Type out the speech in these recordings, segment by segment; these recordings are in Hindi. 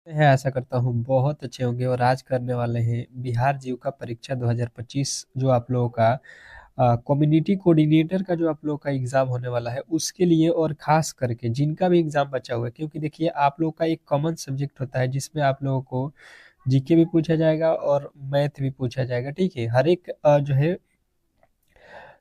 है, आशा करता हूँ बहुत अच्छे होंगे और आज करने वाले हैं बिहार जीविका परीक्षा 2025 जो आप लोगों का कम्युनिटी कोऑर्डिनेटर का जो आप लोगों का एग्जाम होने वाला है उसके लिए, और खास करके जिनका भी एग्जाम बचा हुआ है, क्योंकि देखिए आप लोगों का एक कॉमन सब्जेक्ट होता है जिसमें आप लोगों को जीके भी पूछा जाएगा और मैथ भी पूछा जाएगा। ठीक है, हर एक जो है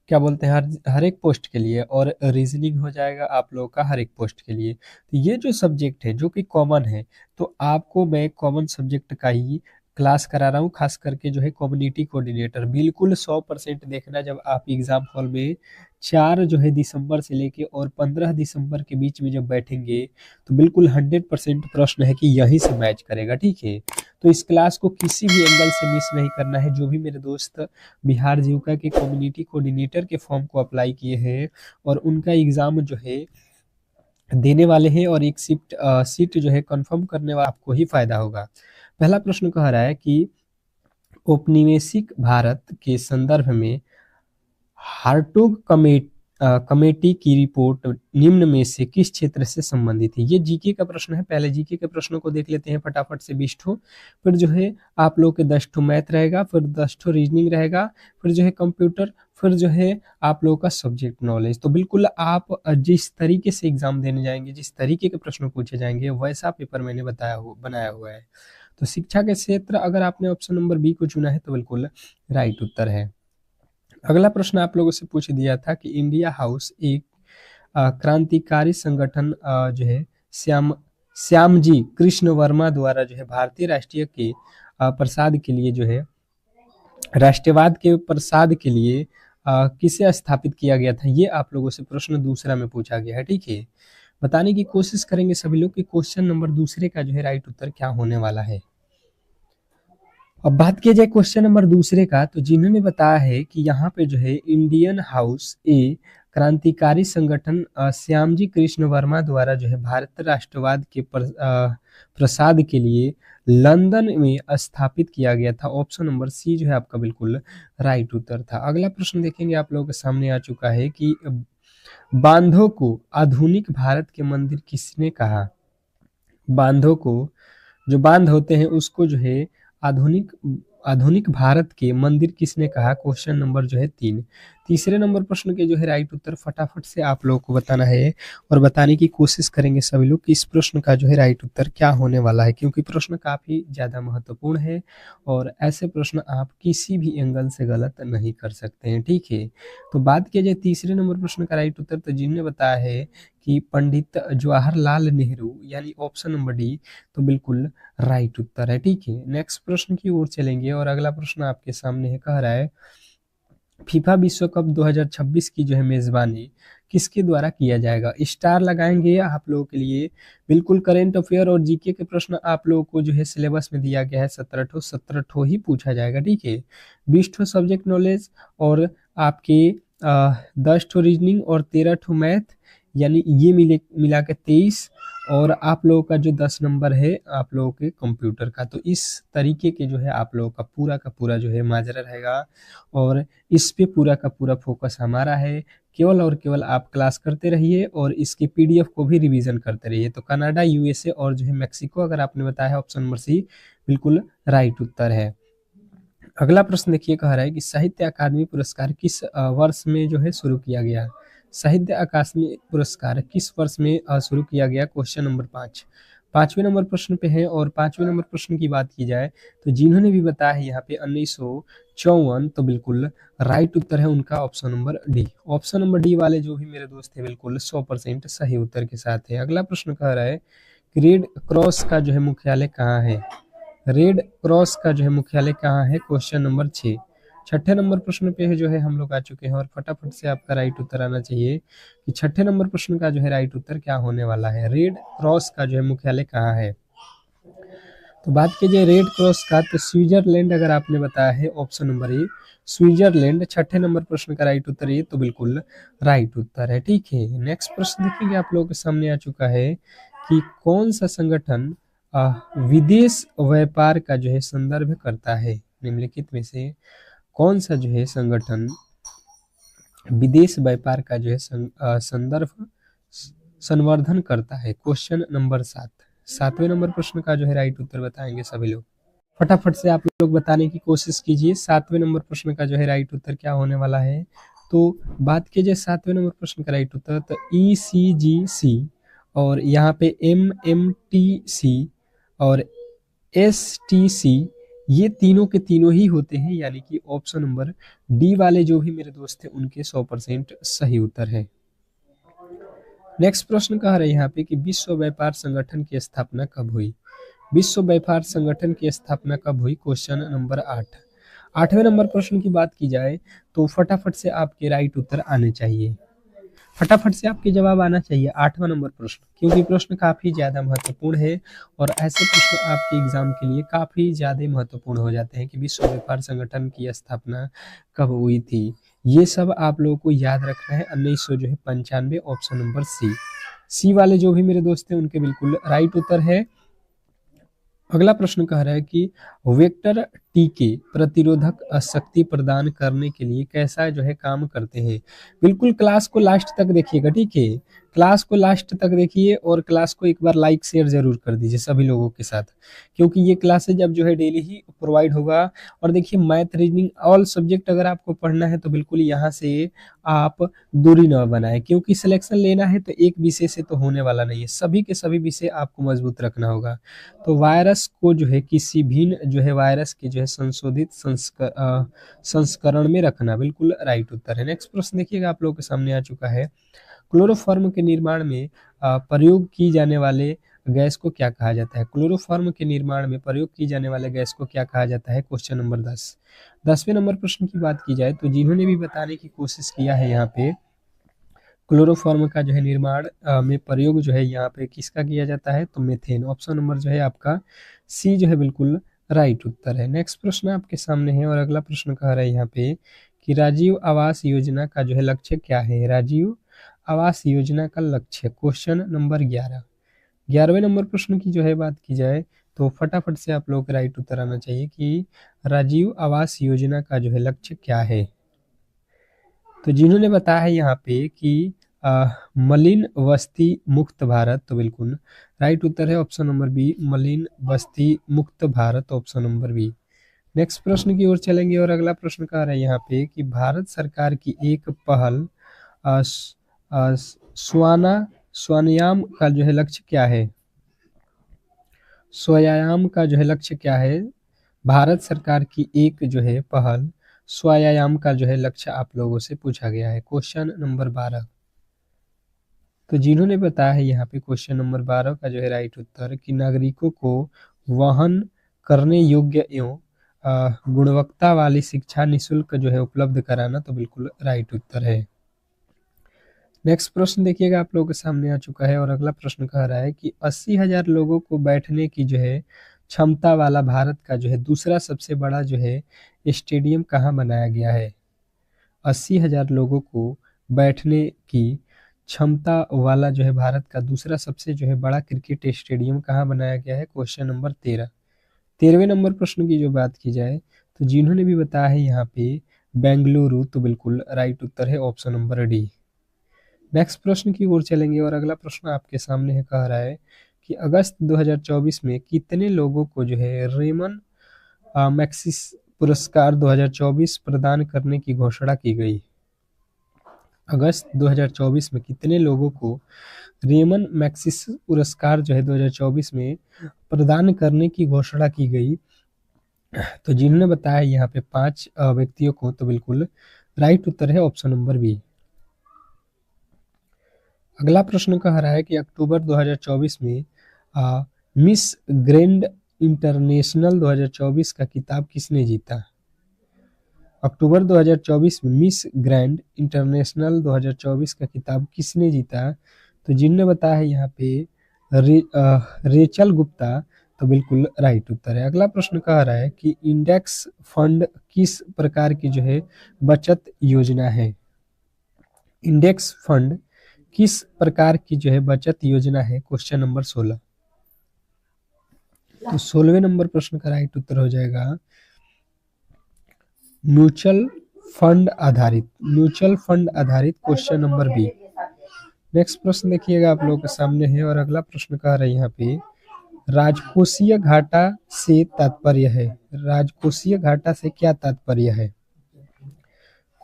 क्या बोलते हैं, हर हर एक पोस्ट के लिए, और रीजनिंग हो जाएगा आप लोगों का हर एक पोस्ट के लिए। तो ये जो सब्जेक्ट है जो कि कॉमन है, तो आपको मैं कॉमन सब्जेक्ट का ही क्लास करा रहा हूँ, खास करके जो है कम्युनिटी कोऑर्डिनेटर। बिल्कुल 100% देखना, जब आप एग्जाम हॉल में 4 जो है दिसंबर से लेके और 15 दिसंबर के बीच में जब बैठेंगे, तो बिल्कुल 100% प्रश्न है कि यहीं से मैच करेगा। ठीक है, तो इस क्लास को किसी भी एंगल से मिस नहीं करना है। जो भी मेरे दोस्त बिहार जीविका के कम्युनिटी कोऑर्डिनेटर के फॉर्म को अप्लाई किए हैं और उनका एग्जाम जो है देने वाले हैं, और एक सीट जो है कंफर्म करने वाला, आपको ही फायदा होगा। पहला प्रश्न कह रहा है कि औपनिवेशिक भारत के संदर्भ में हार्टोग कमेटी की रिपोर्ट निम्न में से किस क्षेत्र से संबंधित है। ये जीके का प्रश्न है। पहले जीके के प्रश्नों को देख लेते हैं फटाफट से, 20 ठो। फिर जो है आप लोग के 10 ठो मैथ रहेगा, फिर 10 ठो रीजनिंग रहेगा, फिर जो है कंप्यूटर, फिर जो है आप लोगों का सब्जेक्ट नॉलेज। तो बिल्कुल आप जिस तरीके से एग्जाम देने जाएंगे, जिस तरीके के प्रश्न पूछे जाएंगे, वैसा पेपर मैंने बनाया हुआ है। तो शिक्षा के क्षेत्र, अगर आपने ऑप्शन नंबर बी को चुना है तो बिल्कुल राइट उत्तर है। अगला प्रश्न आप लोगों से पूछ दिया था कि इंडिया हाउस एक क्रांतिकारी संगठन जो है श्यामजी कृष्ण वर्मा द्वारा जो है भारतीय राष्ट्रीय के प्रसाद के लिए जो है राष्ट्रवाद के प्रसाद के लिए किसे स्थापित किया गया था। ये आप लोगों से प्रश्न दूसरा में पूछा गया है। ठीक है, बताने की कोशिश करेंगे सभी लोग कि क्वेश्चन नंबर दूसरे का जो है राइट उत्तर क्या होने वाला है। अब बात किया जाए क्वेश्चन नंबर दूसरे का, तो जिन्होंने बताया है कि यहाँ पे जो है इंडियन हाउस ए क्रांतिकारी संगठन श्यामजी कृष्ण वर्मा द्वारा जो है भारत राष्ट्रवाद के प्रसाद के लिए लंदन में स्थापित किया गया था। ऑप्शन नंबर सी जो है आपका बिल्कुल राइट उत्तर था। अगला प्रश्न देखेंगे, आप लोगों के सामने आ चुका है कि बांधों को आधुनिक भारत के मंदिर किसने कहा। बांधों को, जो बांध होते हैं उसको जो है आधुनिक आधुनिक भारत के मंदिर किसने कहा। क्वेश्चन नंबर जो है 3। तीसरे नंबर प्रश्न के जो है राइट उत्तर फटाफट से आप लोगों को बताना है, और बताने की कोशिश करेंगे सभी लोग कि इस प्रश्न का जो है राइट उत्तर क्या होने वाला है, क्योंकि प्रश्न काफी ज्यादा महत्वपूर्ण है और ऐसे प्रश्न आप किसी भी एंगल से गलत नहीं कर सकते हैं। ठीक है, तो बात किया जाए तीसरे नंबर प्रश्न का राइट उत्तर, तो जिन्होंने बताया है कि पंडित जवाहरलाल नेहरू, यानी ऑप्शन नंबर डी, तो बिल्कुल राइट उत्तर है। ठीक है, नेक्स्ट प्रश्न की ओर चलेंगे, और अगला प्रश्न आपके सामने है, कह रहा है फीफा विश्व कप 2026 की जो है मेजबानी किसके द्वारा किया जाएगा। स्टार लगाएंगे आप लोगों के लिए। बिल्कुल करेंट अफेयर और जीके के प्रश्न आप लोगों को जो है सिलेबस में दिया गया है, 17 ठो ही पूछा जाएगा। ठीक है, 20 ठो सब्जेक्ट नॉलेज, और आपके 10 ठो रीजनिंग और 13 ठो मैथ, यानी ये मिला के 23, और आप लोगों का जो 10 नंबर है आप लोगों के कंप्यूटर का। तो इस तरीके के जो है आप लोगों का पूरा जो है माजरा रहेगा, और इस पे पूरा का पूरा फोकस हमारा है। केवल और केवल आप क्लास करते रहिए और इसके पीडीएफ को भी रिवीजन करते रहिए। तो कनाडा, यूएसए और जो है मैक्सिको, अगर आपने बताया है ऑप्शन नंबर सी, बिल्कुल राइट उत्तर है। अगला प्रश्न देखिए, कह रहा है कि साहित्य अकादमी पुरस्कार किस वर्ष में जो है शुरू किया गया। साहित्य अकादमी पुरस्कार किस वर्ष में शुरू किया गया। क्वेश्चन नंबर 5 पांचवें नंबर प्रश्न पे है। और पांचवें नंबर प्रश्न की बात की जाए, तो जिन्होंने भी बताया है यहाँ पे 1954, तो बिल्कुल राइट उत्तर है उनका option number D. Option number D वाले जो भी मेरे दोस्त है बिल्कुल 100% सही उत्तर के साथ है। अगला प्रश्न कह रहा है कि रेड क्रॉस का जो है मुख्यालय कहाँ है। रेड क्रॉस का जो है मुख्यालय कहाँ है। Question number 6। छठे नंबर प्रश्न पे है जो है हम लोग आ चुके हैं, और फटाफट से आपका राइट उत्तर आना चाहिए कि छठे नंबर प्रश्न का जो है राइट उत्तर क्या होने वाला है। रेड क्रॉस का जो है मुख्यालय कहाँ है। तो बात कीजिए रेड क्रॉस का, तो स्विट्जरलैंड अगर आपने बताया है ऑप्शन नंबर ए, स्विट्जरलैंड छठे नंबर प्रश्न का राइट उत्तर ये, तो बिल्कुल राइट उत्तर है। ठीक है, नेक्स्ट प्रश्न देखेंगे, आप लोगों के सामने आ चुका है कि कौन सा संगठन विदेश व्यापार का जो है संदर्भ करता है। निम्नलिखित में से कौन सा जो है संगठन विदेश व्यापार का जो है संदर्भ संवर्धन करता है। Question number 7। 7वें नंबर प्रश्न का जो है राइट उत्तर बताएंगे सभी लोग। फटाफट से आप लोग बताने की कोशिश कीजिए 7वें नंबर प्रश्न का जो है राइट उत्तर क्या होने वाला है। तो बात कीजिए 7वें नंबर प्रश्न का राइट उत्तर, तो ECGC और यहाँ पे MMTC और STC, ये तीनों के तीनों ही होते हैं, यानी कि ऑप्शन नंबर डी वाले जो भी मेरे दोस्त थे उनके 100% सही उत्तर है। नेक्स्ट प्रश्न कह रहे हैं यहाँ पे कि विश्व व्यापार संगठन की स्थापना कब हुई। विश्व व्यापार संगठन की स्थापना कब हुई, क्वेश्चन नंबर 8। 8वें नंबर प्रश्न की बात की जाए तो फटाफट से आपके राइट उत्तर आने चाहिए, फटाफट से आपके जवाब आना चाहिए 8वां नंबर प्रश्न, क्योंकि प्रश्न काफी ज्यादा महत्वपूर्ण है और ऐसे प्रश्न आपके एग्जाम के लिए काफी ज्यादा महत्वपूर्ण हो जाते हैं कि विश्व व्यापार संगठन की स्थापना कब हुई थी। ये सब आप लोगों को याद रखना है। 1995, ऑप्शन नंबर सी वाले जो भी मेरे दोस्त हैं उनके बिल्कुल राइट उत्तर है। अगला प्रश्न कह रहा है कि वेक्टर टीके प्रतिरोधक शक्ति प्रदान करने के लिए कैसा जो है काम करते हैं। बिल्कुल क्लास को लास्ट तक देखिएगा, ठीक है, क्लास को लास्ट तक देखिए और क्लास को एक बार लाइक शेयर जरूर कर दीजिए सभी लोगों के साथ, क्योंकि ये क्लासेज अब जो है डेली ही प्रोवाइड होगा। और देखिए मैथ रीजनिंग ऑल सब्जेक्ट अगर आपको पढ़ना है तो बिल्कुल यहाँ से आप दूरी न बनाए, क्योंकि सिलेक्शन लेना है तो एक विषय से तो होने वाला नहीं है, सभी के सभी विषय आपको मजबूत रखना होगा। तो वायरस को जो है किसी भिन्न जो है वायरस के जो है संशोधित संस्करण में रखना बिल्कुल राइट उत्तर है। नेक्स्ट प्रश्न देखिएगा आप लोगों के सामने आ चुका है। क्लोरोफॉर्म के निर्माण में प्रयोग की जाने वाले गैस को क्या कहा जाता है। क्लोरोफॉर्म के निर्माण में प्रयोग की जाने वाले गैस को क्या कहा जाता है, क्वेश्चन नंबर 10। 10वें नंबर प्रश्न की बात की जाए तो जिन्होंने भी बताने की कोशिश किया है यहाँ पे क्लोरोफॉर्म का जो है निर्माण में प्रयोग जो है यहाँ पे किसका किया जाता है, तो मेथेन, ऑप्शन नंबर जो है आपका सी जो है बिल्कुल राइट उत्तर है। नेक्स्ट प्रश्न आपके सामने है और अगला प्रश्न कह रहा है यहाँ पे कि राजीव आवास योजना का जो है लक्ष्य क्या है। राजीव आवास योजना का लक्ष्य, क्वेश्चन नंबर 11। 11वें नंबर प्रश्न की जो है बात की जाए तो फटाफट से आप लोग को राइट उत्तर आना चाहिए कि राजीव आवास योजना का जो है लक्ष्य क्या है। तो जिन्होंने बताया है यहाँ पे कि मलिन बस्ती मुक्त भारत, तो बिल्कुल राइट उत्तर है ऑप्शन नंबर बी, मलिन बस्ती मुक्त Bharat, option number B. Next प्रश्न की ओर चलेंगे और अगला प्रश्न कह रहा है यहाँ पे कि भारत सरकार की एक पहल स्वायाम का जो है लक्ष्य क्या है। स्वायाम का जो है लक्ष्य क्या है, भारत सरकार की एक जो है पहल स्वायाम का जो है लक्ष्य आप लोगों से पूछा गया है, क्वेश्चन नंबर 12। तो जिन्होंने बताया है यहाँ पे क्वेश्चन नंबर 12 का जो है राइट उत्तर कि नागरिकों को वहन करने योग्य एवं गुणवत्ता वाली शिक्षा निःशुल्क जो है उपलब्ध कराना, तो बिल्कुल राइट उत्तर है। नेक्स्ट प्रश्न देखिएगा आप लोगों के सामने आ चुका है और अगला प्रश्न कह रहा है कि 80,000 लोगों को बैठने की जो है क्षमता वाला भारत का जो है दूसरा सबसे बड़ा जो है स्टेडियम कहाँ बनाया गया है। 80,000 लोगों को बैठने की क्षमता वाला जो है भारत का दूसरा सबसे जो है बड़ा क्रिकेट स्टेडियम कहाँ बनाया गया है, क्वेश्चन नंबर 13। 13वें नंबर प्रश्न की जो बात की जाए तो जिन्होंने भी बताया है यहाँ पे बेंगलुरु, तो बिल्कुल राइट उत्तर है ऑप्शन नंबर डी। नेक्स्ट प्रश्न की ओर चलेंगे और अगला प्रश्न आपके सामने है, कह रहा है कि अगस्त 2024 में कितने लोगों को जो है रेमन मैग्सेसे पुरस्कार 2024 प्रदान करने की घोषणा की गई। अगस्त 2024 में कितने लोगों को रेमन मैग्सेसे पुरस्कार जो है 2024 में प्रदान करने की घोषणा की गई। तो जिन्होंने बताया यहाँ पे 5 व्यक्तियों को, तो बिल्कुल राइट उत्तर है ऑप्शन नंबर बी। अगला प्रश्न कह रहा है कि अक्टूबर 2024 में मिस ग्रैंड इंटरनेशनल 2024 का खिताब किसने जीता। अक्टूबर 2024 में मिस ग्रैंड इंटरनेशनल 2024 का खिताब किसने जीता, तो जिन्होंने बताया है यहाँ पे रेचल गुप्ता, तो बिल्कुल राइट उत्तर है। अगला प्रश्न कह रहा है कि इंडेक्स फंड किस प्रकार की जो है बचत योजना है। इंडेक्स फंड किस प्रकार की जो है बचत योजना है, क्वेश्चन नंबर 16। तो 16वें नंबर प्रश्न का राइट उत्तर हो जाएगा म्यूचुअल फंड आधारित, म्यूचुअल फंड आधारित, क्वेश्चन नंबर बी। नेक्स्ट प्रश्न देखिएगा आप लोगों के सामने है और अगला प्रश्न कह रहा है यहाँ पे राजकोषीय घाटा से तात्पर्य है, राजकोषीय घाटा से क्या तात्पर्य है?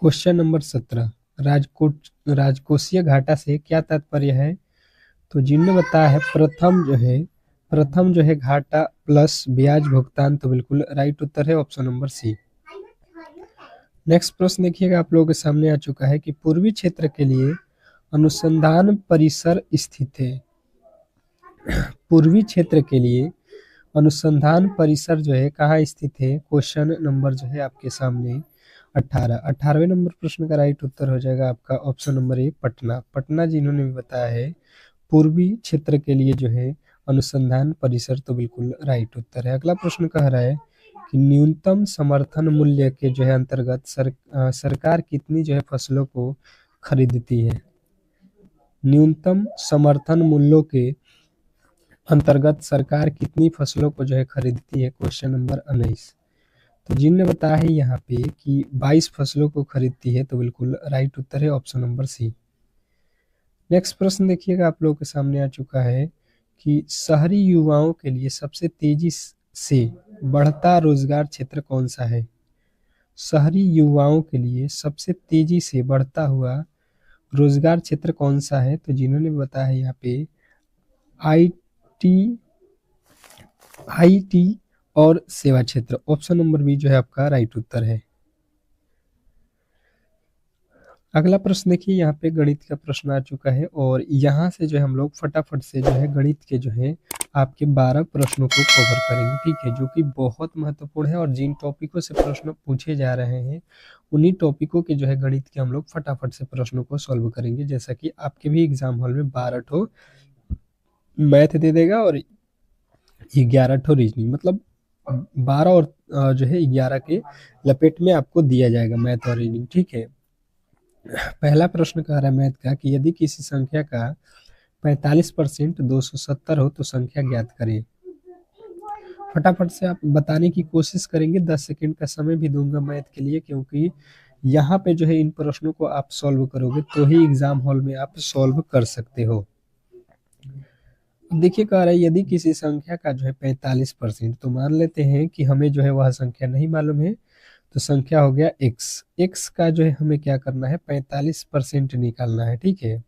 क्वेश्चन नंबर 17, राजकोषीय घाटा से क्या तात्पर्य है? तो जिनने बताया है प्रथम जो है घाटा प्लस ब्याज भुगतान, तो बिल्कुल राइट उत्तर है ऑप्शन नंबर सी। नेक्स्ट प्रश्न देखिएगा, आप लोगों के सामने आ चुका है कि पूर्वी क्षेत्र के लिए अनुसंधान परिसर स्थित है। पूर्वी क्षेत्र के लिए अनुसंधान परिसर जो है कहाँ स्थित है? क्वेश्चन नंबर जो है आपके सामने 18वें नंबर प्रश्न का राइट उत्तर हो जाएगा आपका option number A, Patna. Patna जिन्होंने भी बताया है पूर्वी क्षेत्र के लिए जो है अनुसंधान परिसर, तो बिल्कुल राइट उत्तर है। अगला प्रश्न कह रहा है कि न्यूनतम समर्थन मूल्य के जो है अंतर्गत सरकार कितनी जो है फसलों को खरीदती है? न्यूनतम समर्थन मूल्यों के अंतर्गत सरकार कितनी फसलों को जो है खरीदती है? Question number 19। तो जिनने बताया है यहाँ पे कि 22 फसलों को खरीदती है, तो बिल्कुल राइट उत्तर है ऑप्शन नंबर सी। नेक्स्ट प्रश्न देखिएगा, आप लोगों के सामने आ चुका है कि शहरी युवाओं के लिए सबसे तेजी से बढ़ता रोजगार क्षेत्र कौन सा है? शहरी युवाओं के लिए सबसे तेजी से बढ़ता हुआ रोजगार क्षेत्र कौन सा है? तो जिन्होंने बताया है यहाँ पे आईटी और सेवा क्षेत्र, ऑप्शन नंबर बी जो है आपका राइट उत्तर है। अगला प्रश्न देखिए, यहाँ पे गणित का प्रश्न आ चुका है और यहाँ से जो है हम लोग फटाफट से जो है गणित के जो है आपके 12 प्रश्नों को कवर करेंगे, ठीक है, जो कि बहुत महत्वपूर्ण है और जिन टॉपिकों से प्रश्न पूछे जा रहे हैं उन्हीं टॉपिकों के जो है गणित के हम लोग फटाफट से प्रश्नों को सॉल्व करेंगे। जैसा कि आपके भी एग्जाम हॉल में 12 ठो मैथ दे देगा और 11 ठो रीजनिंग, मतलब 12 और जो है 11 के लपेट में आपको दिया जाएगा मैथ और रीजनिंग, ठीक है। पहला प्रश्न कह रहा है मैथ का कि यदि किसी संख्या का 45% 270 हो तो संख्या ज्ञात करें। फटाफट से आप बताने की कोशिश करेंगे, 10 सेकंड का समय भी दूंगा मैथ के लिए, क्योंकि यहाँ पे जो है इन प्रश्नों को आप सॉल्व करोगे तो ही एग्जाम हॉल में आप सॉल्व कर सकते हो। देखिए कह रहा है यदि किसी संख्या का जो है 45%, तो मान लेते हैं कि हमें जो है वह संख्या नहीं मालूम है, तो संख्या हो गया x का जो है हमें क्या करना है 45% निकालना है, ठीक है।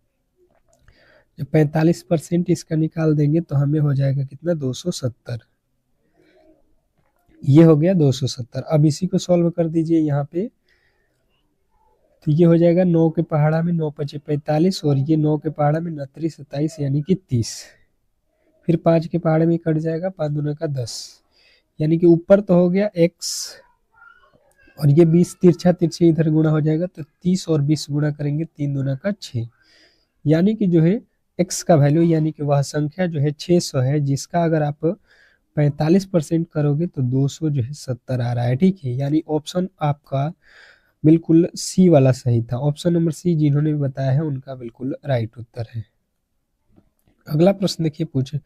जब 45% इसका निकाल देंगे तो हमें हो जाएगा कितना 270, ये हो गया 270। अब इसी को सॉल्व कर दीजिए यहाँ पे, तो ये हो जाएगा 9 के पहाड़ा में 9 पचे 45 और ये 9 के पहाड़ा में 29 27 यानी कि 30, फिर 5 के पहाड़े में कट जाएगा 5 दूना का 10, यानी कि ऊपर तो हो गया x और ये 20 तिरछा तिरछे इधर गुणा हो जाएगा, तो 30 और 20 गुणा करेंगे 3 दूना का 6, यानी कि जो है x का वैल्यू यानी कि वह संख्या जो है 600 है, जिसका अगर आप 45% करोगे तो 200 जो है 70 आ रहा है, ठीक है। यानी ऑप्शन आपका बिल्कुल सी वाला सही था, ऑप्शन नंबर सी जिन्होंने भी बताया है उनका बिल्कुल राइट उत्तर है। अगला प्रश्न देखिए कह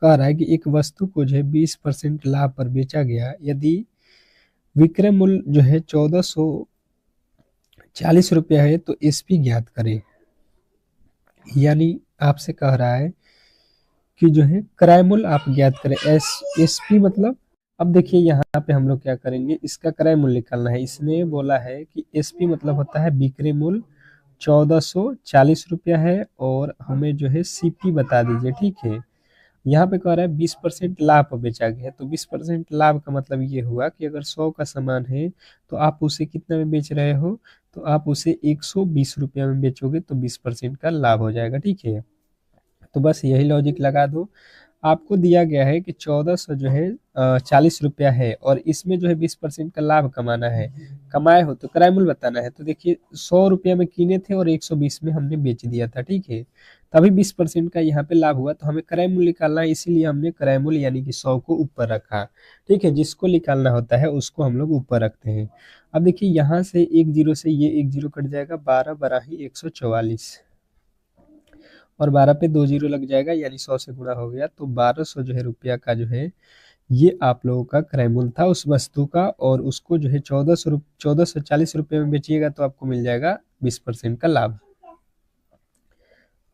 रहा है कि एक वस्तु को जो है 20% लाभ पर बेचा गया, यदि विक्रय मूल्य जो है 1440 रुपया है तो एसपी ज्ञात करें। यानी आपसे कह रहा है कि जो है क्रय मूल्य आप ज्ञात करें, एसपी मतलब, अब देखिए यहाँ पे हम लोग क्या करेंगे, इसका क्रय मूल्य निकालना है। इसने बोला है कि एसपी मतलब होता है विक्रय मूल्य 1440 रुपया है और हमें जो है सीपी बता दीजिए, ठीक है। यहाँ पे कह रहा है 20% लाभ पर बेचा गया है, तो 20% लाभ का मतलब ये हुआ कि अगर 100 का सामान है तो आप उसे कितना में बेच रहे हो, तो आप उसे 120 रुपया में बेचोगे तो 20% का लाभ हो जाएगा, ठीक है। तो बस यही लॉजिक लगा दो। आपको दिया गया है कि 1400 जो है 40 रुपया है और इसमें जो है 20% का लाभ कमाना है, कमाए हो तो क्रय मूल्य बताना है। तो देखिए 100 रुपया में कीने थे और 120 में हमने बेच दिया था, ठीक है, तभी 20% का यहाँ पे लाभ हुआ, तो हमें क्रय मूल्य निकालना है, इसीलिए हमने क्रय मूल्य यानी कि 100 को ऊपर रखा, ठीक है। जिसको निकालना होता है उसको हम लोग ऊपर रखते हैं। अब देखिए यहाँ से एक जीरो से ये एक जीरो कट जाएगा, 12 12 ही 144 और 12 पे 2 जीरो लग जाएगा, यानी 100 से गुणा हो गया, तो 1200 जो है रुपया का जो है ये आप लोगों का क्रय मूल्य था उस वस्तु का, और उसको जो है 1440 रुपये में बेचिएगा तो आपको मिल जाएगा 20% का लाभ।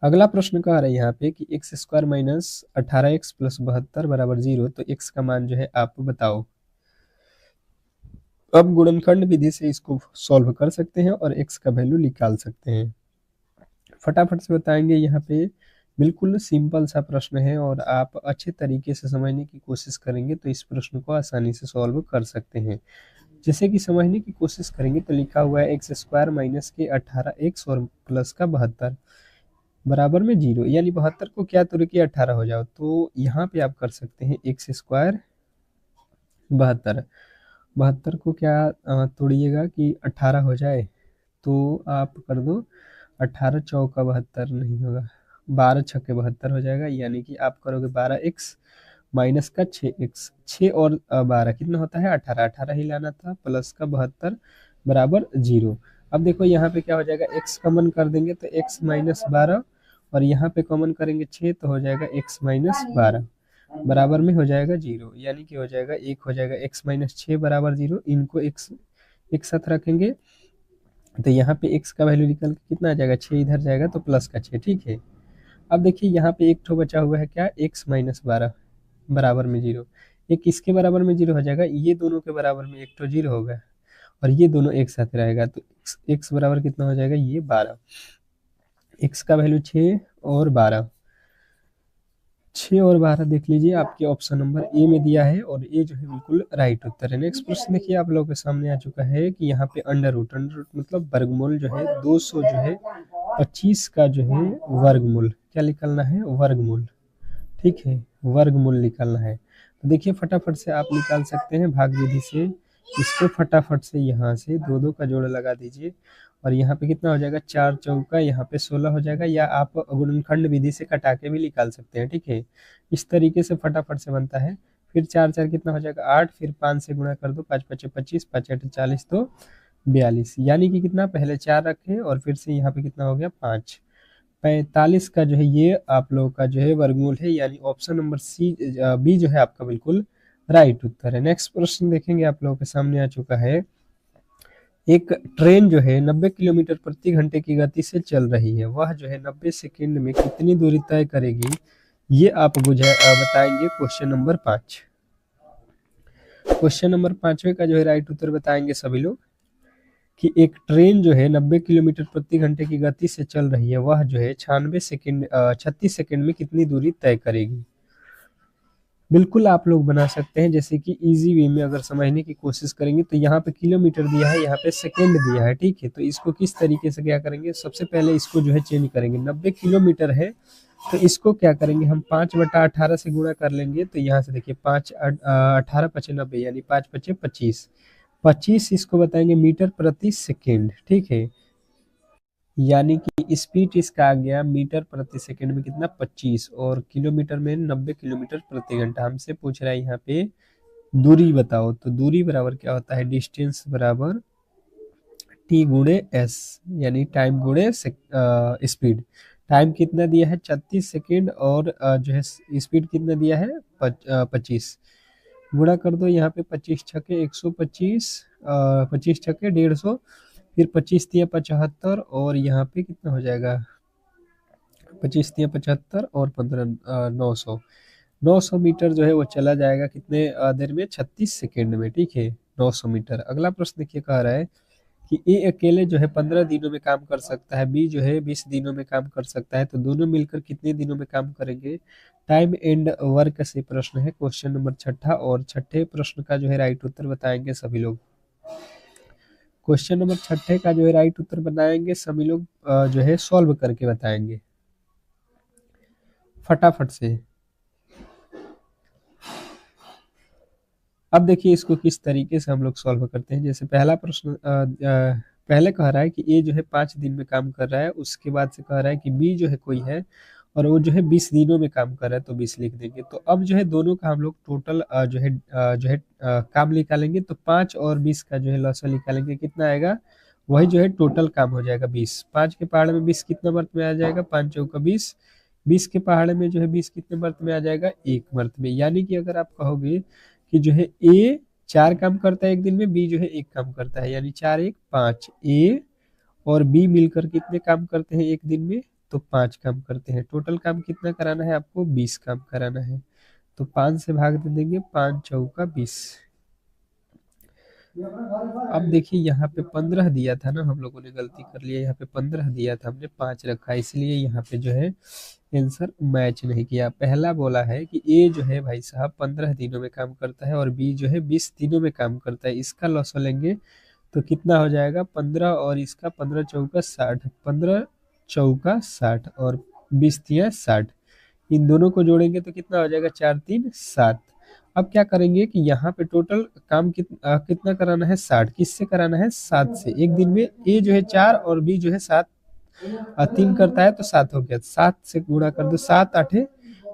अगला प्रश्न कह रहा है यहाँ पे कि x square minus 18x plus 72 बराबर 0, तो x का मान जो है आप बताओ। अब गुणनखंड विधि से इसको सॉल्व कर सकते हैं और x का वैल्यू निकाल सकते हैं। फटाफट से बताएंगे। यहाँ पे बिल्कुल सिंपल सा प्रश्न है और आप अच्छे तरीके से समझने की कोशिश करेंगे तो इस प्रश्न को आसानी से सॉल्व कर सकते हैं। जैसे कि समझने की कोशिश करेंगे तो लिखा हुआ है एक्स स्क्वायर माइनस के 18x और प्लस का 72 बराबर में 0, यानी 72 को क्या तोड़ के 18 हो जाओ, तो यहाँ पे आप कर सकते हैं एक्स स्क्वायर 72, 72 को क्या तोड़िएगा कि 18 हो जाए, तो आप कर दो 18 चौका 72 नहीं होगा, 12 छक्के 72 हो जाएगा, यानी कि आप करोगे 12x माइनस का 6x, 6 और 12 कितना होता है 18, 18 ही लाना था, प्लस का 72 बराबर 0। अब देखो यहाँ पे क्या हो जाएगा, x कॉमन कर देंगे तो x माइनस 12 और यहाँ पे कॉमन करेंगे 6 तो हो जाएगा x माइनस 12 बराबर में हो जाएगा 0, यानी कि हो जाएगा 1 हो जाएगा x माइनस 6 बराबर 0। इनको x एक साथ रखेंगे तो यहाँ पे x का वैल्यू निकल के कितना आ जाएगा, 6 इधर जाएगा तो प्लस का 6, ठीक है। अब देखिए यहाँ पे एक ठो बचा हुआ है क्या, x माइनस 12 बराबर में 0, एक इसके बराबर में 0 हो जाएगा, ये दोनों के बराबर में एक तो 0 होगा और ये दोनों एक साथ रहेगा तो x बराबर कितना हो जाएगा, ये 12, x का वैल्यू 6 और 12, 6 और 12 देख लीजिए आपके ऑप्शन नंबर ए में दिया है और ये जो है बिल्कुल राइट उत्तर है। नेक्स्ट प्रश्न देखिए आप लोगों के सामने आ चुका है कि यहाँ पे अंडर रूट मतलब वर्गमूल जो है 200 जो है 25 का जो है वर्गमूल क्या निकालना है, वर्गमूल, ठीक है, वर्गमूल निकालना है। तो देखिए फटाफट से आप निकाल सकते हैं भाग विधि से, इसको फटाफट से यहाँ से 2 2 का जोड़ लगा दीजिए और यहाँ पे कितना हो जाएगा, 4 चौका यहाँ पे 16 हो जाएगा, या आप गुणनखंड विधि से कटा के भी निकाल सकते हैं, ठीक है। इस तरीके से फटाफट से बनता है। फिर 4 4 कितना हो जाएगा 8, फिर 5 से गुणा कर दो, 5 5 25, 5 8 40 तो 42, यानी कि कितना, पहले 4 रखे और फिर से यहाँ पे कितना हो गया 5, 45 का जो है ये आप लोगों का जो है वर्गमूल है, यानी ऑप्शन नंबर बी जो है आपका बिल्कुल राइट उत्तर है। नेक्स्ट प्रश्न देखेंगे आप लोगों के सामने आ चुका है, एक ट्रेन जो है 90 किलोमीटर प्रति घंटे की गति से चल रही है, वह जो है 90 सेकंड में कितनी दूरी तय करेगी, ये आप बताएंगे क्वेश्चन नंबर 5। क्वेश्चन नंबर 5वें का जो है राइट उत्तर बताएंगे सभी लोग कि एक ट्रेन जो है 90 किलोमीटर प्रति घंटे की गति से चल रही है, वह जो है 36 सेकंड में कितनी दूरी तय करेगी। बिल्कुल आप लोग बना सकते हैं, जैसे कि इजी वे में अगर समझने की कोशिश करेंगे तो यहाँ पे किलोमीटर दिया है, यहाँ पे सेकंड दिया है, ठीक है। तो इसको किस तरीके से क्या करेंगे, सबसे पहले इसको जो है चेंज करेंगे, 90 किलोमीटर है तो इसको क्या करेंगे हम 5/18 से गुणा कर लेंगे, तो यहाँ से देखिए 18 पचे 90 यानी 5 पचे 25, 25 इसको बताएंगे मीटर प्रति सेकेंड, ठीक है, यानी कि स्पीड इसका आ गया मीटर प्रति सेकंड में कितना 25 और किलोमीटर में 90 किलोमीटर प्रति घंटा। हमसे पूछ रहा है यहाँ पे दूरी बताओ, तो दूरी बराबर क्या होता है, डिस्टेंस बराबर टी गुणे एस, यानी टाइम गुणे स्पीड। टाइम कितना दिया है 36 सेकेंड और जो है स्पीड कितना दिया है 25, गुणा कर दो, यहाँ पे 25 छक्के 125, 25 छक्के 150, फिर 25 तिया 75 और यहाँ पे कितना हो जाएगा 25 तिया 75 और 15 900, 900 मीटर जो है वो चला जाएगा कितने देर में, 36 सेकेंड में, ठीक है, 900 मीटर। अगला प्रश्न देखिए कह रहा है कि ए अकेले जो है 15 दिनों में काम कर सकता है, बी जो है 20 दिनों में काम कर सकता है, तो दोनों मिलकर कितने दिनों में काम करेंगे। टाइम एंड वर्क से प्रश्न है, क्वेश्चन नंबर 6 और 6 प्रश्न का जो है राइट उत्तर बताएंगे सभी लोग। क्वेश्चन नंबर 6 का जो है राइट उत्तर बताएंगे सभी लोग, जो है सॉल्व करके बताएंगे फटाफट से। अब देखिए इसको किस तरीके से हम लोग सॉल्व करते हैं। जैसे पहला प्रश्न पहले कह रहा है कि ए जो है 5 दिन में काम कर रहा है, उसके बाद से कह रहा है कि बी जो है कोई है और वो जो है 20 दिनों में काम कर रहा है, तो 20 लिख देंगे। तो अब जो है दोनों का हम लोग टोटल जो है काम निकालेंगे, तो 5 और 20 का जो है लॉसा निकालेंगे, कितना आएगा, वही जो है टोटल काम हो जाएगा 20। 5 के पहाड़ में 20 कितना मर्त में आ जाएगा, 5 चौका 20, 20 के पहाड़ में जो है 20 कितने मर्त में आ जाएगा, 1 मर्त में। यानी कि अगर आप कहोगे कि जो है ए 4 काम करता है एक दिन में, बी जो है 1 काम करता है, यानी 4 1 5, ए और बी मिलकर कितने काम करते हैं एक दिन में, तो 5 काम करते हैं। टोटल काम कितना कराना है आपको? 20 काम कराना है। तो 5 से भाग दे देंगे, 5 चौका 20। अब देखिए यहाँ पे 15 दिया था ना, हम लोगों ने गलती कर लिया, यहाँ पे 15 दिया था, हमने 5 रखा, इसलिए यहाँ पे जो है आंसर मैच नहीं किया। पहला बोला है कि ए जो है भाई साहब 15 दिनों में काम करता है और बी जो है 20 दिनों में काम करता है। इसका लॉस लेंगे तो कितना हो जाएगा? 15 और इसका 15 चौका 60, 15 चौका 60 और 20 तिया 60। इन दोनों को जोड़ेंगे तो कितना हो जाएगा? 4 3 7। अब क्या करेंगे कि यहाँ पे टोटल काम कितना कराना है? 60। किससे कराना है? 7 से। एक दिन में ए जो है 4 और बी जो है 7 3 करता है तो 7 हो गया। 7 से गुणा कर दो, 7 8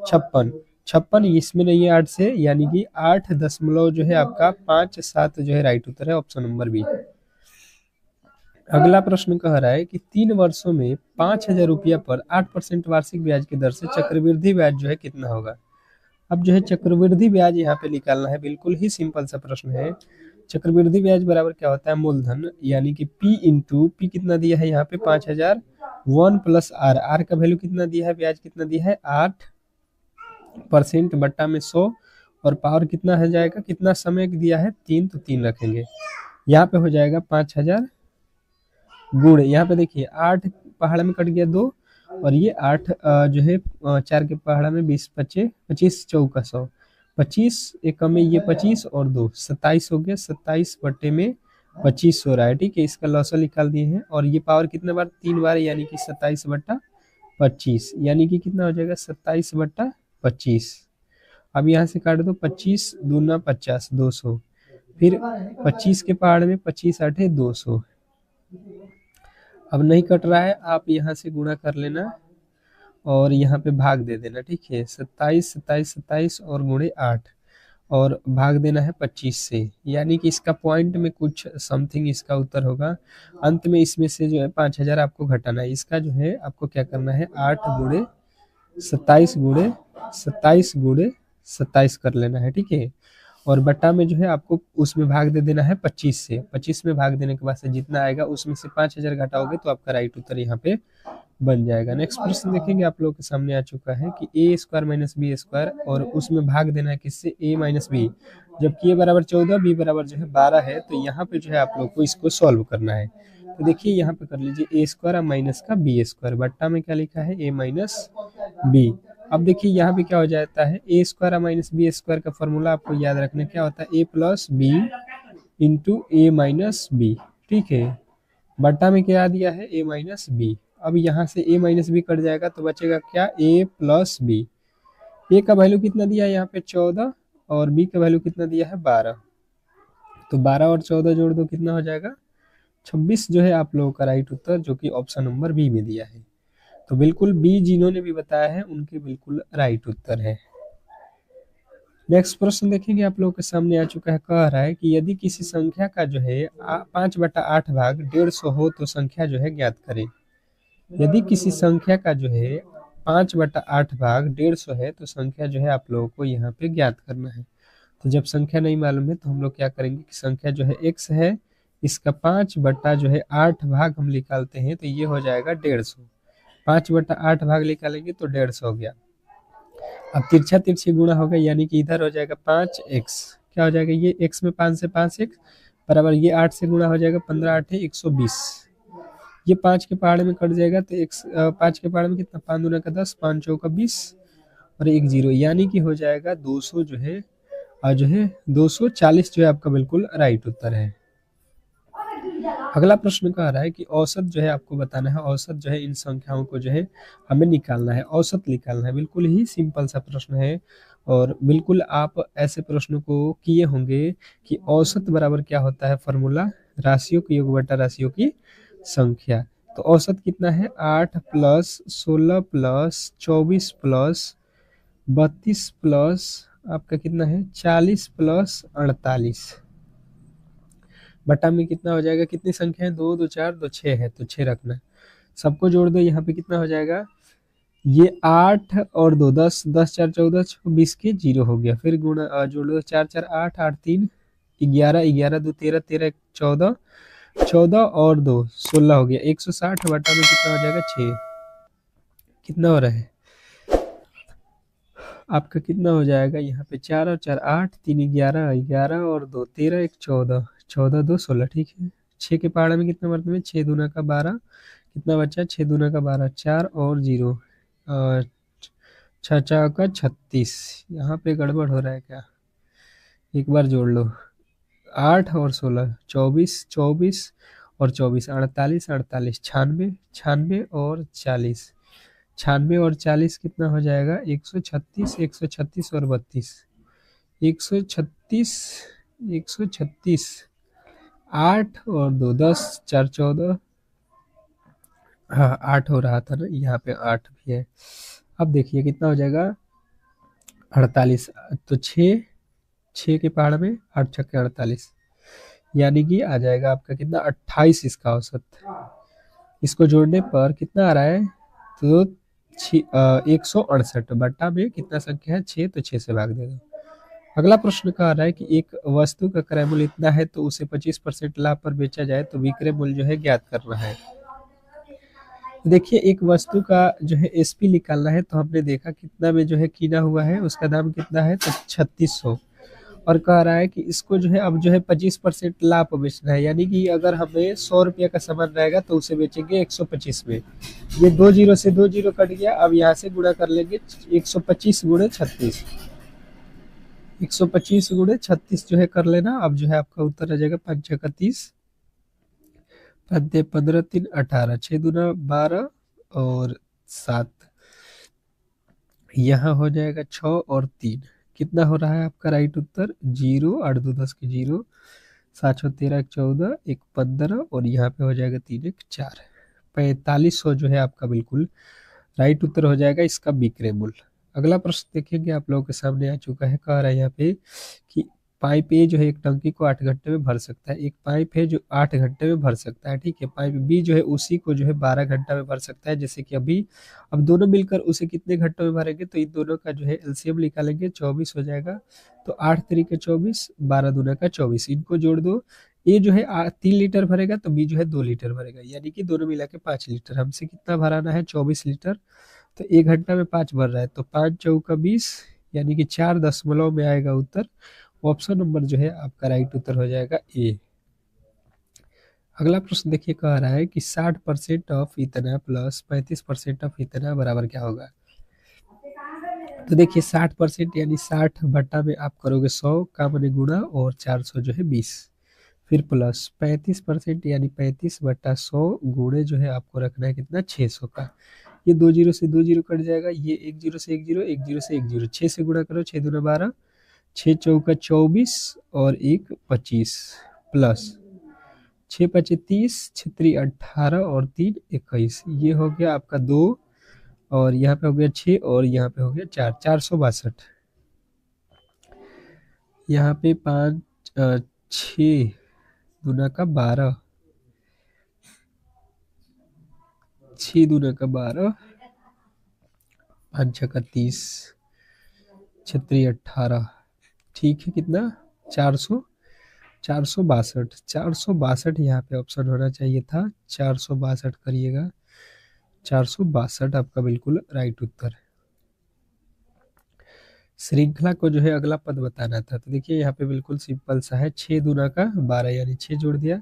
56, 56 इसमें नहीं है 8 से, यानी कि 8 दशमलव जो है आपका 5 7 जो है राइट उत्तर है, ऑप्शन नंबर बी। अगला प्रश्न कह रहा है कि 3 वर्षों में 5,000 रुपया पर 8% वार्षिक ब्याज की दर से चक्रवृद्धि ब्याज जो है कितना होगा? अब जो है चक्रवृद्धि ब्याज यहाँ पे निकालना है, बिल्कुल ही सिंपल सा प्रश्न है। चक्रवृद्धि ब्याज बराबर क्या होता है? मूलधन यानी कि P इंटू पी कितना दिया है यहाँ पे? 5,000, 1 प्लस आर, आर का वैल्यू कितना दिया है? ब्याज कितना दिया है? 8% बट्टा में 100 और पावर कितना हो जाएगा? कितना समय दिया है? 3, तो 3 रखेंगे। यहाँ पे हो जाएगा 5,000 गुण, यहाँ पे देखिए 8 पहाड़ा में कट गया 2 और ये 8 जो है 4 के पहाड़ा में 20 25 25 चौका 100, 25 एक में ये 25 और 2 27 हो गया। 27 बट्टे में 25 हो रहा है, ठीक है। इसका लॉसल निकाल दिए हैं और ये पावर कितने बार? 3 बार, यानी कि 27 बट्टा 25, यानी कि कितना हो जाएगा? 27 बट्टा 25। अब यहाँ से काट दो, 25 दूना 50, 200, फिर 25 के पहाड़ में 25 8 200। अब नहीं कट रहा है, आप यहाँ से गुणा कर लेना और यहाँ पे भाग दे देना, ठीक है। 27 27 27 और गुणे 8 और भाग देना है 25 से, यानी कि इसका पॉइंट में कुछ समथिंग इसका उत्तर होगा। अंत में इसमें से जो है 5,000 आपको घटाना है। इसका जो है आपको क्या करना है? 8 गुणे 27 गुणे 27 गुणे 27 कर लेना है, ठीक है। और बट्टा में जो है आपको उसमें भाग दे देना है 25 से। 25 में भाग देने के बाद से जितना आएगा उसमें से 5,000 घटाओगे तो आपका राइट उत्तर यहाँ पे बन जाएगा। नेक्स्ट प्रश्न देखेंगे, आप लोगों के सामने आ चुका है कि ए स्क्वायर माइनस बी स्क्वायर और उसमें भाग देना है किससे? ए माइनस बी। जबकि ए बराबर 14, बी बराबर जो है 12 है, तो यहाँ पे जो है आप लोग को इसको सॉल्व करना है। तो देखिए यहाँ पे कर लीजिए ए स्क्वायर माइनस का बी स्क्वायर, बट्टा में क्या लिखा है? ए माइनस बी। अब देखिए यहाँ पे क्या हो जाता है? ए स्क्वायर माइनस बी स्क्वायर का फॉर्मूला आपको याद रखना क्या होता है? ए प्लस बी इंटू ए माइनस बी, ठीक है। बट्टा में क्या दिया है? ए माइनस बी। अब यहाँ से ए माइनस बी कट जाएगा तो बचेगा क्या? ए प्लस बी। ए का वैल्यू कितना दिया है यहाँ पे? 14 और बी का वैल्यू कितना दिया है? 12। तो 12 और 14 जोड़ दो, कितना हो जाएगा? 26 जो है आप लोगों का राइट उत्तर, जो कि ऑप्शन नंबर बी में दिया है। तो बिल्कुल बी जिन्होंने भी बताया है उनके बिल्कुल राइट उत्तर है। नेक्स्ट प्रश्न देखेंगे, आप लोगों के सामने आ चुका है। कह रहा है कि यदि किसी संख्या का जो है 5/8 भाग 150 हो तो संख्या जो है ज्ञात करें। यदि किसी संख्या का जो है 5/8 भाग 150 है तो संख्या जो है आप लोगों को यहाँ पे ज्ञात करना है। तो जब संख्या नहीं मालूम है तो हम लोग क्या करेंगे कि संख्या जो है x है, इसका 5/8 भाग हम निकालते हैं तो ये हो जाएगा 150। 5/8 भाग निकालेंगे तो 150 हो गया। अब तिरछा तिरछी गुणा होगा, यानी कि इधर हो जाएगा 5x, क्या हो जाएगा? ये x में 5 से 5x बराबर, ये 8 से गुणा हो जाएगा 15 8 120। ये 5 के पहाड़ में कट जाएगा तो 5 के पहाड़ में कितना? 5 दूना का 10, 5 चौका 20 और 1 0, यानी कि हो जाएगा 200 जो है, और जो है 240 जो है आपका बिल्कुल राइट उत्तर है। अगला प्रश्न कह रहा है कि औसत जो है आपको बताना है। औसत जो है इन संख्याओं को जो है हमें निकालना है, औसत निकालना है। बिल्कुल ही सिंपल सा प्रश्न है और बिल्कुल आप ऐसे प्रश्नों को किए होंगे कि औसत बराबर क्या होता है? फॉर्मूला राशियों की योग बटा राशियों की संख्या। तो औसत कितना है? 8 प्लस 16 प्लस 24 प्लस 32 प्लस आपका कितना है? 40 प्लस 48 बटा में कितना हो जाएगा? कितनी संख्या है? 2 2 4 2 6 है, तो 6 रखना। सबको जोड़ दो, यहाँ पे कितना हो जाएगा? ये 8 और 2 10, 10 4 14 20 के 0 हो गया। फिर गुणा जोड़ दो, 4 4 8 8 3 11 11 2 13 13 14 14 और 2 16 हो गया। 160 बटा में कितना हो जाएगा? 6। कितना हो रहा है आपका, कितना हो जाएगा यहाँ पे, 4 और 4 8, 3 11, 11 और 2 13, 1 14, 14 2 16, ठीक है। 6 के पहाड़े में कितना मतलब है, 6 दूना का 12, कितना बचा, 6 दूना का 12, 4 और 0, छः चार का 36। यहाँ पे गड़बड़ हो रहा है क्या, एक बार जोड़ लो, 8 और 16, 24, 24 और 24, 48, 48, 96, 96 और 40, 96 और 40 कितना हो जाएगा, 136, 136 और 32, 136, 136, 8 और 2 10, 4 14, हाँ 8 हो रहा था ना, यहाँ पे 8 भी है। अब देखिए कितना हो जाएगा, 48, तो 6, 6 के पहाड़ में 8 छक्के 48, यानी कि आ जाएगा आपका कितना, 28 इसका औसत। इसको जोड़ने पर कितना आ रहा है, तो 168 बट्टा में कितना संख्या है, 6, तो 6 से भाग दे दो। अगला प्रश्न कह रहा है कि एक वस्तु का क्रय मूल्य इतना है तो उसे 25% लाभ पर बेचा जाए तो विक्रय मूल्य जो है ज्ञात करना है। देखिए एक वस्तु का जो है एसपी निकालना है, तो हमने देखा कितना में जो है कीना हुआ है, उसका दाम कितना है, तो 3600, और कह रहा है कि इसको जो है अब जो है 25% लाभ पर बेचना है, यानी कि अगर हमें 100 रुपये का सामान रहेगा तो उसे बेचेंगे 125 में। ये 2 जीरो से 2 जीरो कट गया, अब यहाँ से गुणा कर लेंगे, 125 गुणे 36, 125 गुणे 36 जो है कर लेना। अब जो है आपका उत्तर आ जाएगा 5 छक्का 30, 5 15 3 18, 6 दूना 12 और 7, यहाँ हो जाएगा 6 और 3, कितना हो रहा है आपका राइट उत्तर, 0, 8 2 10 के 0, 7 6 13 14, 1 15 और यहाँ पे हो जाएगा 3 1 4, 4500 जो है आपका बिल्कुल राइट उत्तर हो जाएगा इसका विक्रय मूल्य। अगला प्रश्न देखेंगे, आप लोगों के सामने आ चुका है, कह रहा है यहाँ पे कि पाइप ए जो है एक टंकी को 8 घंटे में भर सकता है, एक पाइप है जो 8 घंटे में भर सकता है, ठीक है। पाइप बी जो है उसी को जो है 12 घंटा में भर सकता है, जैसे कि अभी। अब दोनों मिलकर उसे कितने घंटों में भरेंगे, तो इन दोनों का जो है एलसीएम निकालेंगे, 24 हो जाएगा, तो 8 तरीके 24, 12 दूना का 24, इनको जोड़ दो। ए जो है 3 लीटर भरेगा तो बी जो है 2 लीटर भरेगा, यानी कि दोनों मिला के 5 लीटर। हमसे कितना भराना है, 24 लीटर, तो 1 घंटा में 5 भर रहा है, तो 5 चौका 20, यानी कि 4 दशमलव में आएगा उत्तर। ऑप्शन नंबर जो है आपका राइट उत्तर हो जाएगा ए। अगला प्रश्न देखिए, कह रहा है कि 60% ऑफ इतना प्लस 35% ऑफ इतना बराबर क्या होगा। तो देखिए 60% यानी 60 बट्टा में आप करोगे 100 का मैंने गुणा, और 400 जो है 20, फिर प्लस 35% यानी 35 बट्टा 100 गुणे जो है आपको रखना है कितना, 600 का। ये 2 जीरो से 2 जीरो कट जाएगा, ये 1 जीरो से 1 जीरो, 1 जीरो से 1 जीरो, 6 से गुणा करो, 6 दूना 12, 6 चौका 24 और 1 25, प्लस 6 पचे 30, 6 18 और 3 21, ये हो गया आपका 2, और यहाँ पे हो गया 6 और यहाँ पे हो गया 4, 462। यहाँ पे 5 6 दूना का 12, 6 दूना का 12, 5 छक्का 30, 6 18, ठीक है, कितना, 400, 462, 462 यहाँ पे ऑप्शन होना चाहिए था, 462 करिएगा, 462 आपका बिल्कुल राइट उत्तर है। श्रृंखला को जो है अगला पद बताना था, तो देखिए यहाँ पे बिल्कुल सिंपल सा है, 6 दूना का 12 यानी 6 जोड़ दिया,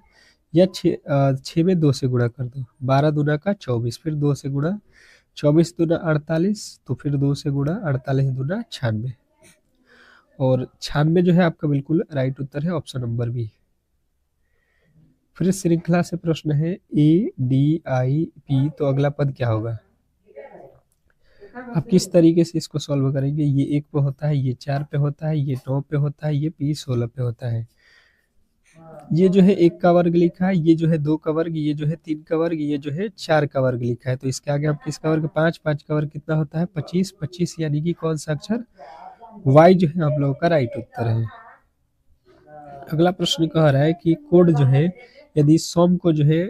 या 6 में 2 से गुणा कर दो, 12 दूना का 24, फिर 2 से गुणा, 24 दूना 48, तो फिर 2 से गुणा, 48 दूना 96, और 96 जो है आपका बिल्कुल राइट उत्तर है, ऑप्शन नंबर बी। फिर श्रृंखला से प्रश्न है ए डी आई पी, तो अगला पद क्या होगा। आप किस तरीके से इसको सॉल्व करेंगे, ये 1 पे होता है, ये 4 पे होता है, ये 9 पे होता है, ये पी 16 पे होता है। ये जो है 1 का वर्ग लिखा है, ये जो है 2 का वर्ग, ये जो है 3 का वर्ग, ये जो है 4 का वर्ग लिखा है, तो इसके आगे आप किसका वर्ग, 5, 5 का वर्ग कितना होता है, 25, 25, यानी कि कौन सा अक्षर, वाई जो है आप लोगों का राइट उत्तर है। अगला प्रश्न कह रहा है कि कोड जो है, यदि सॉम को जो है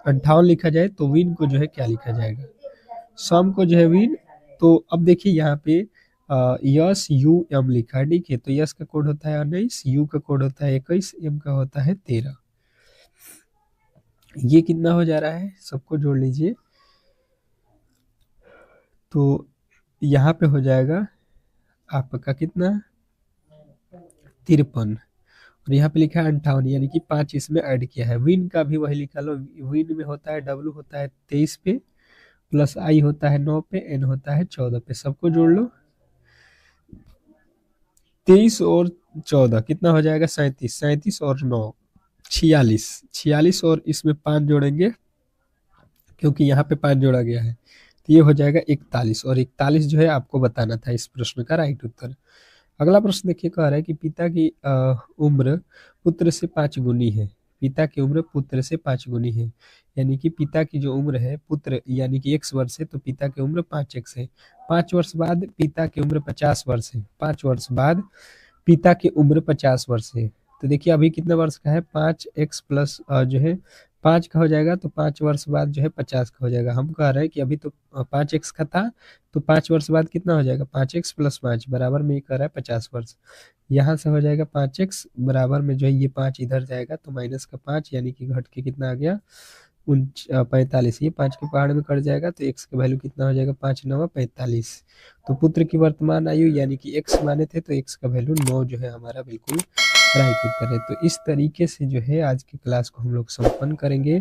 58 लिखा जाए तो विन को जो है क्या लिखा जाएगा। सॉम को जो है विन, तो अब देखिए यहाँ पे यस यू एम लिखा है, ठीक है, तो यस का कोड होता है 19, यू का कोड होता है 21, एम का होता है 13। ये कितना हो जा रहा है, सबको जोड़ लीजिए, तो यहाँ पे हो जाएगा आपका कितना 53 और यहाँ पे लिखा है 58 यानी कि 5 इसमें ऐड किया है। विन का भी वही लिखा लो, विन में होता है डब्लू होता है 23 पे, प्लस आई होता है 9 पे, एन होता है 14 पे, सबको जोड़ लो। 23 और 14 कितना हो जाएगा 37, 37 और 9 46, 46 और इसमें 5 जोड़ेंगे क्योंकि यहाँ पे 5 जोड़ा गया है, तो ये हो जाएगा 41 और 41 जो है आपको बताना था इस प्रश्न का राइट उत्तर। अगला प्रश्न देखिए, कह रहा है कि पिता की उम्र पुत्र से 5 गुनी है। पिता की उम्र पुत्र से 5 गुनी है, यानी कि पिता की जो उम्र है पुत्र यानी कि x वर्ष है, तो पिता की उम्र 5x है। 5 वर्ष बाद पिता की उम्र 50 वर्ष है। 5 वर्ष बाद पिता की उम्र 50 वर्ष है। तो देखिए अभी कितने वर्ष का है 5x प्लस जो है 5 का हो जाएगा, तो 5 वर्ष बाद जो है 50 का हो जाएगा। हम कह रहे हैं कि अभी तो 5x का था, तो 5 वर्ष बाद कितना हो जाएगा 5x प्लस 5 बराबर में ये कह रहा है 50 वर्ष। यहाँ से हो जाएगा 5x बराबर में जो है ये 5 इधर जाएगा तो माइनस का 5 यानी कि घट के कितना आ गया 45। ये 5 के पहाड़ में कट जाएगा तो x का वैल्यू कितना हो जाएगा 5 9 45। तो पुत्र की वर्तमान आयु यानी कि x माने थे तो x का वैल्यू 9 जो है हमारा बिल्कुल राइट उत्तर है। तो इस तरीके से जो है आज की क्लास को हम लोग संपन्न करेंगे।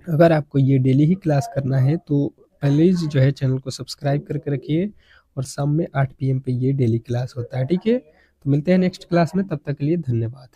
अगर आपको ये डेली ही क्लास करना है तो प्लीज़ जो है चैनल को सब्सक्राइब करके रखिए और शाम में 8 PM पे ये डेली क्लास होता है, ठीक है। तो मिलते हैं नेक्स्ट क्लास में, तब तक के लिए धन्यवाद।